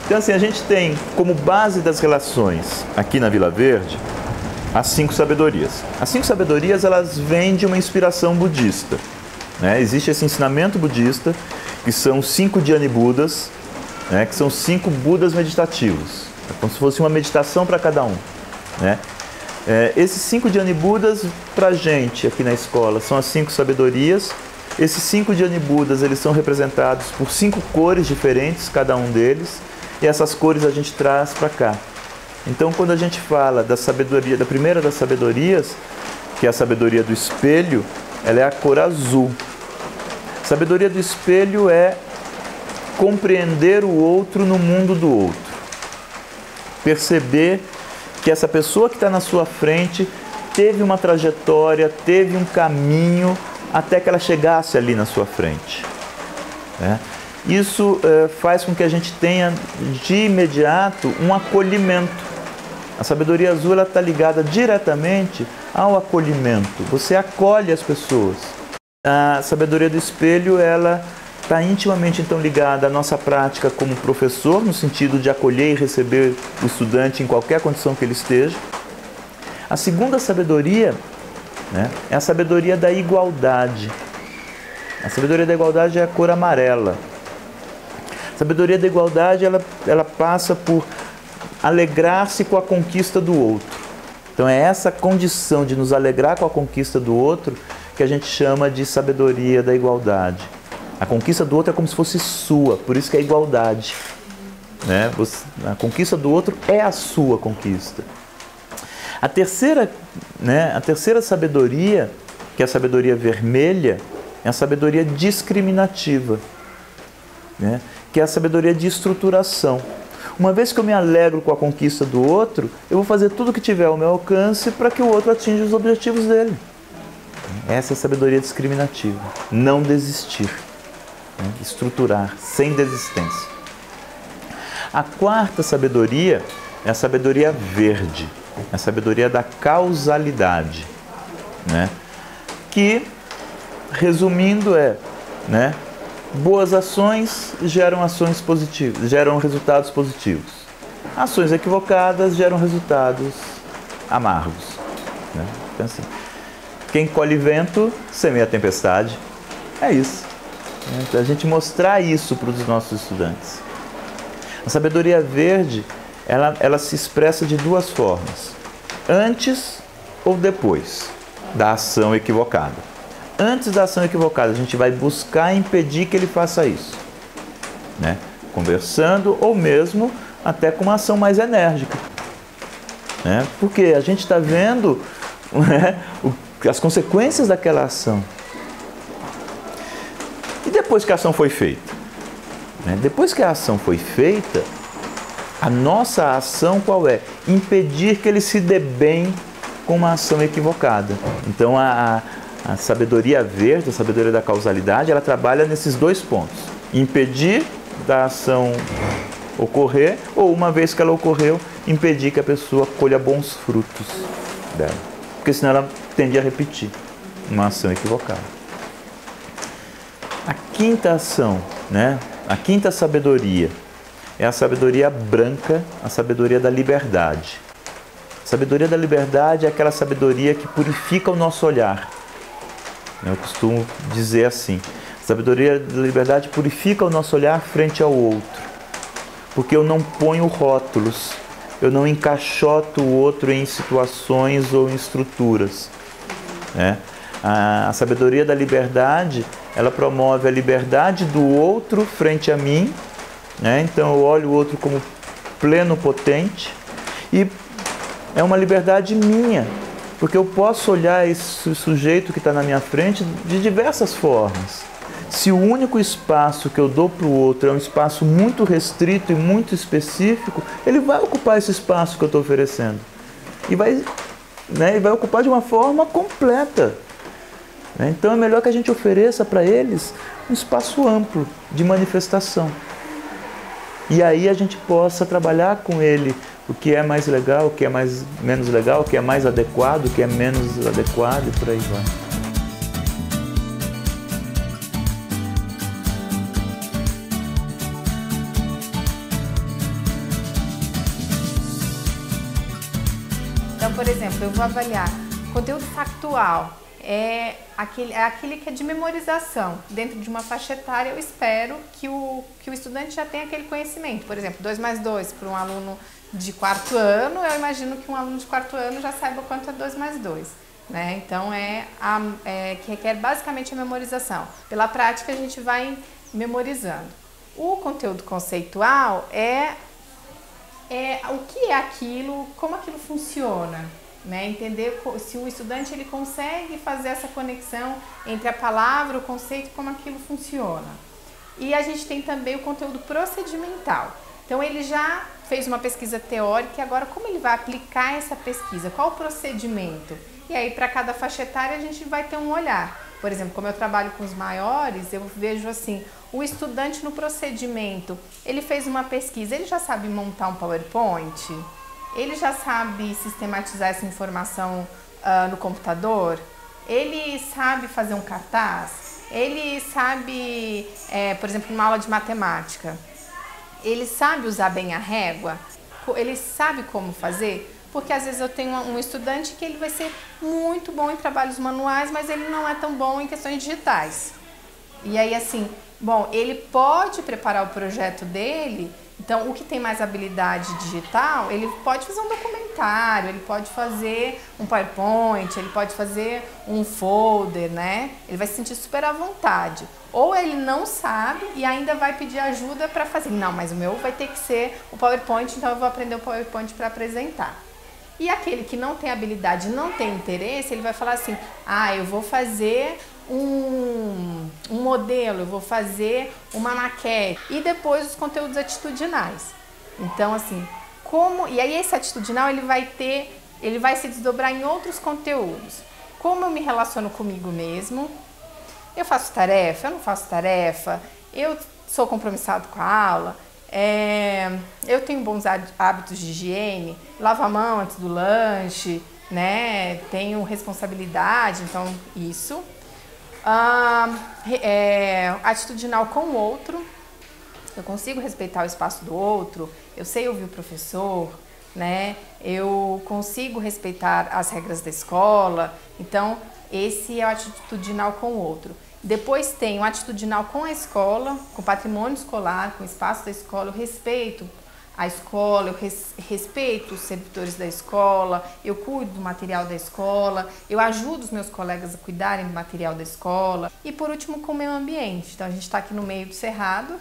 Então assim, a gente tem como base das relações aqui na Vila Verde as 5 sabedorias. As 5 sabedorias, elas vêm de uma inspiração budista, né? Existe esse ensinamento budista, que são 5 Dhyani Budas, né? Que são 5 Budas meditativos. É como se fosse uma meditação para cada um, né? Esses 5 Dhyani Budas, para a gente aqui na escola, são as 5 sabedorias. Esses 5 Dhyani Budas, eles são representados por 5 cores diferentes, cada um deles, e essas cores a gente traz para cá. Então, quando a gente fala da sabedoria, da primeira das sabedorias, que é a sabedoria do espelho, ela é a cor azul. A sabedoria do espelho é compreender o outro no mundo do outro. Perceber que essa pessoa que está na sua frente teve uma trajetória, teve um caminho até que ela chegasse ali na sua frente, né? Isso faz com que a gente tenha de imediato um acolhimento. A sabedoria azul está ligada diretamente ao acolhimento. Você acolhe as pessoas. A sabedoria do espelho, ela está intimamente então ligada à nossa prática como professor, no sentido de acolher e receber o estudante em qualquer condição que ele esteja. A segunda sabedoria, né, é a sabedoria da igualdade. A sabedoria da igualdade é a cor amarela. A sabedoria da igualdade, ela passa por alegrar-se com a conquista do outro. Então é essa condição de nos alegrar com a conquista do outro que a gente chama de sabedoria da igualdade. A conquista do outro é como se fosse sua, por isso que é igualdade, né? A conquista do outro é a sua conquista. A terceira sabedoria, que é a sabedoria vermelha, é a sabedoria discriminativa, né? Que é a sabedoria de estruturação. Uma vez que eu me alegro com a conquista do outro, eu vou fazer tudo o que tiver ao meu alcance para que o outro atinja os objetivos dele. Essa é a sabedoria discriminativa. Não desistir, né? Estruturar, sem desistência. A quarta sabedoria é a sabedoria verde, é a sabedoria da causalidade, né? Que, resumindo, né, boas ações geram ações positivas, geram resultados positivos. Ações equivocadas geram resultados amargos, né? Então assim, quem colhe vento, semeia tempestade. É isso. A gente mostrar isso para os nossos estudantes. A sabedoria verde, ela se expressa de 2 formas. Antes ou depois da ação equivocada. Antes da ação equivocada, a gente vai buscar impedir que ele faça isso, né? Conversando ou mesmo até com uma ação mais enérgica, né? Porque a gente está vendo, né, as consequências daquela ação. E depois que a ação foi feita? Né? Depois que a ação foi feita, a nossa ação qual é? Impedir que ele se dê bem com uma ação equivocada. Então a sabedoria verde, a sabedoria da causalidade, ela trabalha nesses 2 pontos. Impedir da ação ocorrer, ou uma vez que ela ocorreu, impedir que a pessoa colha bons frutos dela. Porque senão ela tende a repetir uma ação equivocada. A quinta ação, né? A quinta sabedoria é a sabedoria branca, a sabedoria da liberdade. A sabedoria da liberdade é aquela sabedoria que purifica o nosso olhar. Eu costumo dizer assim, a sabedoria da liberdade purifica o nosso olhar frente ao outro, porque eu não ponho rótulos, eu não encaixoto o outro em situações ou em estruturas, né? A sabedoria da liberdade, ela promove a liberdade do outro frente a mim, né? Então eu olho o outro como pleno potente e é uma liberdade minha, porque eu posso olhar esse sujeito que está na minha frente de diversas formas. Se o único espaço que eu dou para o outro é um espaço muito restrito e muito específico, ele vai ocupar esse espaço que eu estou oferecendo. E vai ocupar de uma forma completa. Então é melhor que a gente ofereça para eles um espaço amplo de manifestação. E aí a gente possa trabalhar com ele o que é mais legal, o que é menos legal, o que é mais adequado, o que é menos adequado e por aí vai. por exemplo, eu vou avaliar conteúdo factual, é aquele que é de memorização. Dentro de uma faixa etária, eu espero que o estudante já tenha aquele conhecimento. Por exemplo, 2 mais 2 para um aluno de 4º ano, eu imagino que um aluno de 4º ano já saiba quanto é 2 mais 2. Né? Então, que requer basicamente a memorização. Pela prática, a gente vai memorizando. O conteúdo conceitual é o que é aquilo, como aquilo funciona. Né? Entender se o estudante ele consegue fazer essa conexão entre a palavra, o conceito e como aquilo funciona. E a gente tem também o conteúdo procedimental. Então ele já fez uma pesquisa teórica e agora como ele vai aplicar essa pesquisa? Qual o procedimento? E aí para cada faixa etária a gente vai ter um olhar. Por exemplo, como eu trabalho com os maiores, eu vejo assim, o estudante no procedimento, ele fez uma pesquisa, ele já sabe montar um PowerPoint? Ele já sabe sistematizar essa informação no computador? Ele sabe fazer um cartaz? Ele sabe, por exemplo, numa aula de matemática, ele sabe usar bem a régua? Ele sabe como fazer? Porque às vezes eu tenho um estudante que ele vai ser muito bom em trabalhos manuais, mas ele não é tão bom em questões digitais. E aí assim, bom, ele pode preparar o projeto dele. Então, o que tem mais habilidade digital, ele pode fazer um documentário, ele pode fazer um PowerPoint, ele pode fazer um folder, né? Ele vai se sentir super à vontade. Ou ele não sabe e ainda vai pedir ajuda para fazer. Não, mas o meu vai ter que ser o PowerPoint, então eu vou aprender o PowerPoint para apresentar. E aquele que não tem habilidade, não tem interesse, ele vai falar assim, eu vou fazer um modelo, eu vou fazer uma maquete e depois os conteúdos atitudinais. Então assim, e aí esse atitudinal ele vai se desdobrar em outros conteúdos. Como eu me relaciono comigo mesmo? Eu faço tarefa? Eu não faço tarefa? Eu sou compromissado com a aula? Eu tenho bons hábitos de higiene? Lavo a mão antes do lanche, né? Tenho responsabilidade, então isso. Atitudinal com o outro, eu consigo respeitar o espaço do outro, eu sei ouvir o professor, né? Eu consigo respeitar as regras da escola, então esse é o atitudinal com o outro. Depois tem o atitudinal com a escola, com o patrimônio escolar, com o espaço da escola, eu respeito a escola, eu respeito os servidores da escola, eu cuido do material da escola, eu ajudo os meus colegas a cuidarem do material da escola. E por último, com o meio ambiente. Então a gente está aqui no meio do cerrado,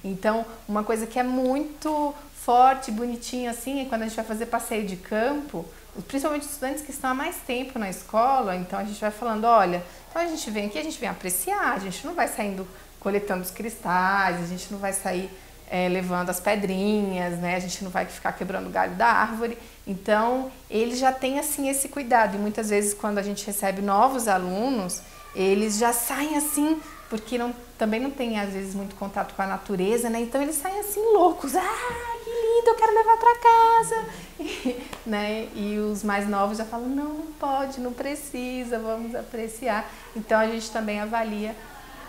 então uma coisa que é muito forte, bonitinha assim, é quando a gente vai fazer passeio de campo, principalmente os estudantes que estão há mais tempo na escola, então a gente vai falando, olha, então a gente vem aqui, a gente vem apreciar, a gente não vai saindo coletando os cristais, a gente não vai sair levando as pedrinhas, né? A gente não vai ficar quebrando o galho da árvore. Então, ele já tem assim esse cuidado. E muitas vezes, quando a gente recebe novos alunos, eles já saem assim, porque também não tem, às vezes, muito contato com a natureza, né? Então, eles saem assim loucos. Que lindo, eu quero levar para casa. Né? E os mais novos já falam, não pode, não precisa, vamos apreciar. Então, a gente também avalia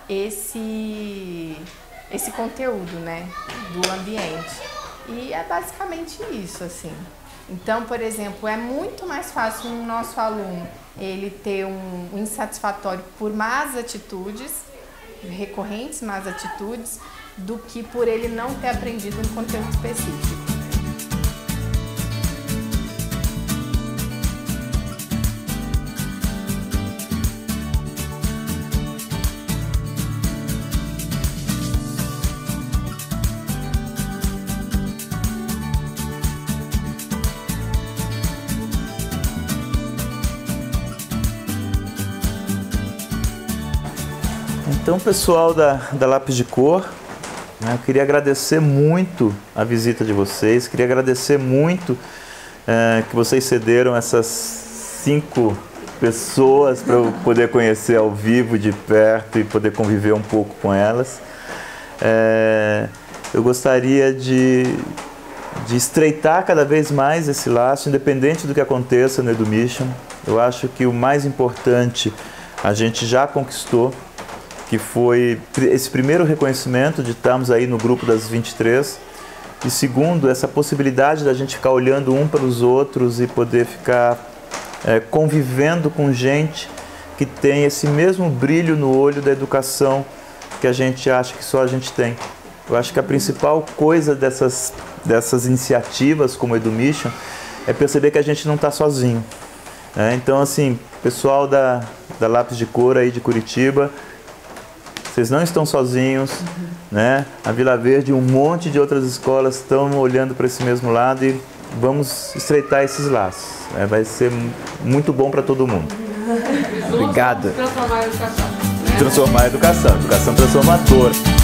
esse conteúdo, né, do ambiente. E é basicamente isso, assim. Então, por exemplo, é muito mais fácil o nosso aluno ele ter um insatisfatório por más atitudes, recorrentes más atitudes, do que por ele não ter aprendido um conteúdo específico. Então, pessoal da Lápis de Cor, eu queria agradecer muito a visita de vocês, queria agradecer muito que vocês cederam essas 5 pessoas para eu poder conhecer ao vivo, de perto, e poder conviver um pouco com elas. Eu gostaria de estreitar cada vez mais esse laço, independente do que aconteça no EduMission. Eu acho que o mais importante a gente já conquistou, que foi esse primeiro reconhecimento de estarmos aí no grupo das 23, E segundo, essa possibilidade da gente ficar olhando um para os outros e poder ficar convivendo com gente que tem esse mesmo brilho no olho da educação que a gente acha que só a gente tem. Eu acho que a principal coisa dessas iniciativas como a EduMission é perceber que a gente não está sozinho. Então, assim, pessoal da Lápis de Cor aí de Curitiba, vocês não estão sozinhos, né? A Vila Verde e um monte de outras escolas estão olhando para esse mesmo lado e vamos estreitar esses laços. Vai ser muito bom para todo mundo. Obrigado. Transformar a educação. Transformar a educação transformadora.